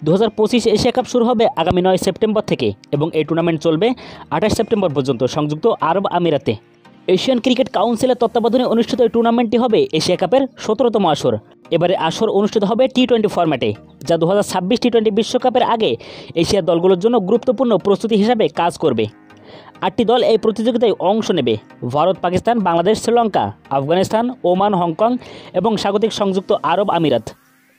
2025 Asia cup শুরু হবে আগামী 9 সেপ্টেম্বর থেকে এবং এই টুর্নামেন্ট চলবে 28 সেপ্টেম্বর পর্যন্ত সংযুক্ত আরব আমিরাতে। এশিয়ান ক্রিকেট কাউন্সিলের তত্ত্বাবধানে অনুষ্ঠিত এই টুর্নামেন্টটি হবে এশিয়া কাপের 17তম আসর। এবারে আসর অনুষ্ঠিত হবে টি-20 ফরম্যাটে, যা 2026 টি-20 বিশ্বকাপের আগে এশিয়ার দলগুলোর জন্য গুরুত্বপূর্ণ প্রস্তুতি হিসাবে কাজ করবে। 8টি দল এই প্রতিযোগিতায় অংশ নেবে। ভারত, পাকিস্তান, বাংলাদেশ, শ্রীলঙ্কা, আফগানিস্তান, ওমান, হংকং এবং স্বাগতিক সংযুক্ত আরব আমিরাত।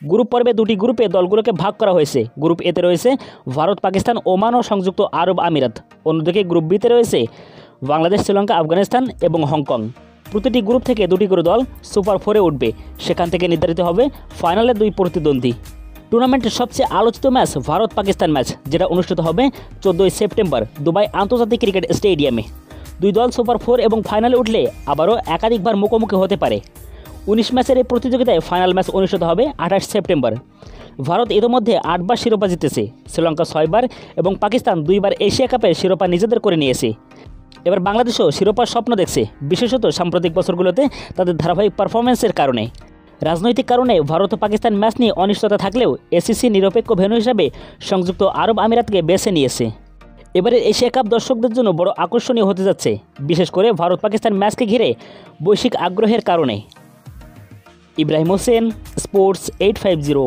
গ্রুপ পর্বে 2টি গ্রুপে দলগুলোকে ভাগ করা হয়েছে। গ্রুপ এতে রয়েছে ভারত, পাকিস্তান, ওমান ও সংযুক্ত আরব আমিরাত। অন্যদিকে গ্রুপ বিতে রয়েছে বাংলাদেশ, শ্রীলঙ্কা, আফগানিস্তান এবং হংকং। প্রতিটি গ্রুপ থেকে 2টি করে দল সুপার 4-এ উঠবে। সেখান থেকে নির্ধারিত হবে ফাইনালের 2 প্রতিদ্বন্দ্বী। টুর্নামেন্টের সবচেয়ে আলোচিত ম্যাচ ভারত পাকিস্তান ম্যাচ, যেটা অনুষ্ঠিত হবে 14 সেপ্টেম্বর দুবাই আন্তর্জাতিক ক্রিকেট স্টেডিয়ামে। 2 দল সুপার 4 এবং ফাইনালে উঠলে আবারও একাধিকবার মুখোমুখি হতে পারে। 19 ম্যাচের এই প্রতিযোগিতায় ফাইনাল ম্যাচ অনুষ্ঠিত হবে 28 সেপ্টেম্বর। ভারত ইতিমধ্যে 8 বার শিরোপা জিতেছে, শ্রীলঙ্কা 6 বার এবং পাকিস্তান 2 বার এশিয়া কাপের শিরোপা নিজেদের করে নিয়েছে। এবার বাংলাদেশও শিরোপার স্বপ্ন দেখছে, বিশেষত সাম্প্রতিক বছরগুলোতে তাদের ধারাবাহিক পারফরমেন্সের কারণে। রাজনৈতিক কারণে ভারত ও পাকিস্তান ম্যাচ নিয়ে অনিশ্চয়তা থাকলেও এসিসি নিরপেক্ষ ভেন্যু হিসাবে সংযুক্ত আরব আমিরাতকে বেছে নিয়েছে। এবারের এশিয়া কাপ দর্শকদের জন্য বড় আকর্ষণীয় হতে যাচ্ছে, বিশেষ করে ভারত পাকিস্তান ম্যাচকে ঘিরে বৈশ্বিক আগ্রহের কারণে। ইব্রাহিম হোসেন, স্পোর্টস 850।